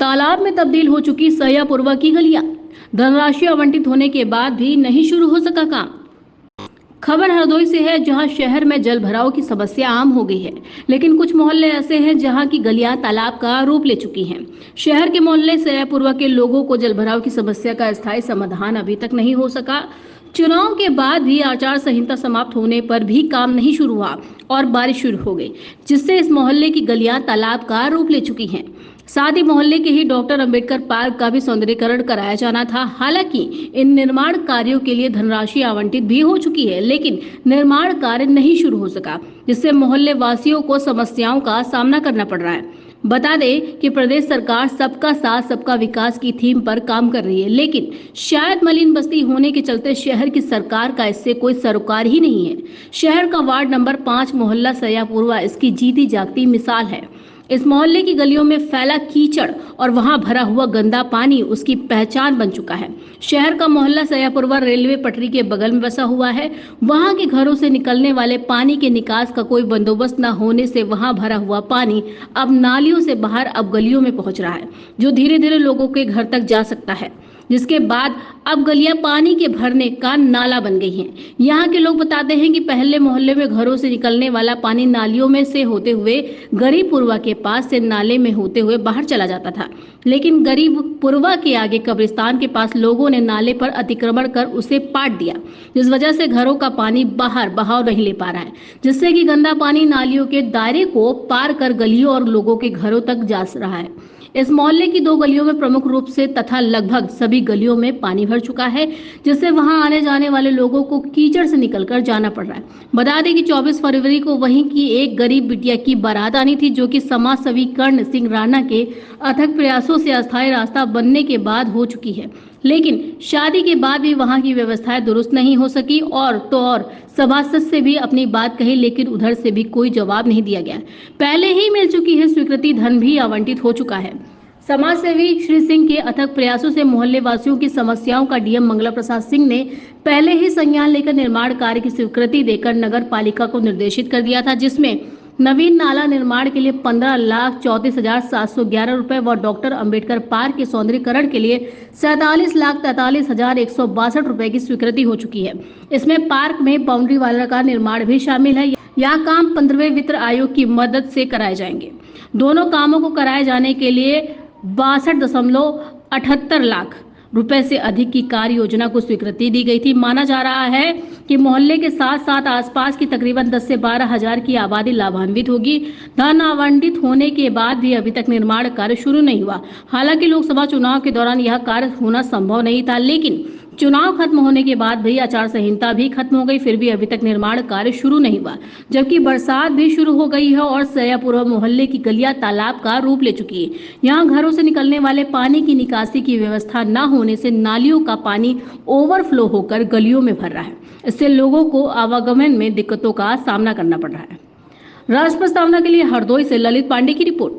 तालाब में तब्दील हो चुकी सैयापुरवा की गलियां। धनराशि आवंटित होने के बाद भी नहीं शुरू हो सका काम। खबर हरदोई से है, जहां शहर में जल भराव की समस्या आम हो गई है, लेकिन कुछ मोहल्ले ऐसे हैं जहां की गलियां तालाब का रूप ले चुकी हैं। शहर के मोहल्ले सैयापुरवा के लोगों को जल भराव की समस्या का स्थायी समाधान अभी तक नहीं हो सका। चुनाव के बाद भी आचार संहिता समाप्त होने पर भी काम नहीं शुरू हुआ और बारिश शुरू हो गई, जिससे इस मोहल्ले की गलियां तालाब का रूप ले चुकी हैं। साथ ही मोहल्ले के ही डॉक्टर अंबेडकर पार्क का भी सौंदर्यीकरण कराया जाना था। हालांकि इन निर्माण कार्यों के लिए धनराशि आवंटित भी हो चुकी है, लेकिन निर्माण कार्य नहीं शुरू हो सका, जिससे मोहल्ले वासियों को समस्याओं का सामना करना पड़ रहा है। बता दें कि प्रदेश सरकार सबका साथ सबका विकास की थीम पर काम कर रही है, लेकिन शायद मलिन बस्ती होने के चलते शहर की सरकार का इससे कोई सरोकार ही नहीं है। शहर का वार्ड नंबर 5 मोहल्ला सैयापुरवा इसकी जीती जागती मिसाल है। इस मोहल्ले की गलियों में फैला कीचड़ और वहां भरा हुआ गंदा पानी उसकी पहचान बन चुका है। शहर का मोहल्ला सैयापुरवा रेलवे पटरी के बगल में बसा हुआ है। वहां के घरों से निकलने वाले पानी के निकास का कोई बंदोबस्त न होने से वहां भरा हुआ पानी अब नालियों से बाहर अब गलियों में पहुंच रहा है, जो धीरे धीरे लोगों के घर तक जा सकता है, जिसके बाद अब गलियां पानी के भरने का नाला बन गई हैं। यहाँ के लोग बताते हैं कि पहले मोहल्ले में घरों से निकलने वाला पानी नालियों में से होते हुए गरीबपुरवा के पास से नाले में होते हुए बाहर चला जाता था, लेकिन गरीबपुरवा के आगे कब्रिस्तान के पास लोगों ने नाले पर अतिक्रमण कर उसे पाट दिया, जिस वजह से घरों का पानी बाहर बहाव नहीं ले पा रहा है, जिससे कि गंदा पानी नालियों के दायरे को पार कर गलियों और लोगों के घरों तक जा रहा है। इस मोहल्ले की 2 गलियों में प्रमुख रूप से तथा लगभग सभी गलियों में पानी भर चुका है, जिससे वहां आने जाने वाले लोगों को कीचड़ से निकलकर जाना पड़ रहा है। बता दें कि 24 फरवरी को वहीं की एक गरीब बिटिया की बारात आनी थी, जो कि समाज सेवी कर्ण सिंह राणा के अथक प्रयासों से अस्थायी रास्ता बनने के बाद हो चुकी है, लेकिन शादी के बाद भी वहां की व्यवस्थाएं दुरुस्त नहीं हो सकी। और सभासद से भी अपनी बात कही, लेकिन उधर से भी कोई जवाब नहीं दिया गया। पहले ही मिल चुकी है स्वीकृति, धन भी आवंटित हो चुका है। समाज सेवी श्री सिंह के अथक प्रयासों से मोहल्ले वासियों की समस्याओं का डीएम मंगला प्रसाद सिंह ने पहले ही संज्ञान लेकर निर्माण कार्य की स्वीकृति देकर नगर पालिका को निर्देशित कर दिया था, जिसमें नवीन नाला निर्माण के लिए 15,34,711 रुपए व डॉक्टर अंबेडकर पार्क के सौंदर्यीकरण के लिए 47,43,162 रुपए की स्वीकृति हो चुकी है। इसमें पार्क में बाउंड्री वाल का निर्माण भी शामिल है। यहाँ काम 15वें वित्त आयोग की मदद से कराए जाएंगे। दोनों कामों को कराए जाने के लिए 62.78 लाख रुपए से अधिक की कार्य योजना को स्वीकृति दी गई थी। माना जा रहा है कि मोहल्ले के साथ साथ आसपास की तकरीबन 10 से 12 हजार की आबादी लाभान्वित होगी। धन आवंटित होने के बाद भी अभी तक निर्माण कार्य शुरू नहीं हुआ। हालांकि लोकसभा चुनाव के दौरान यह कार्य होना संभव नहीं था, लेकिन चुनाव खत्म होने के बाद भी आचार संहिता भी खत्म हो गई, फिर भी अभी तक निर्माण कार्य शुरू नहीं हुआ, जबकि बरसात भी शुरू हो गई है और सैयापुरवा मोहल्ले की गलियां तालाब का रूप ले चुकी है। यहाँ घरों से निकलने वाले पानी की निकासी की व्यवस्था न होने से नालियों का पानी ओवरफ्लो होकर गलियों में भर रहा है। इससे लोगों को आवागमन में दिक्कतों का सामना करना पड़ रहा है। राष्ट्र प्रस्तावना के लिए हरदोई से ललित पांडे की रिपोर्ट।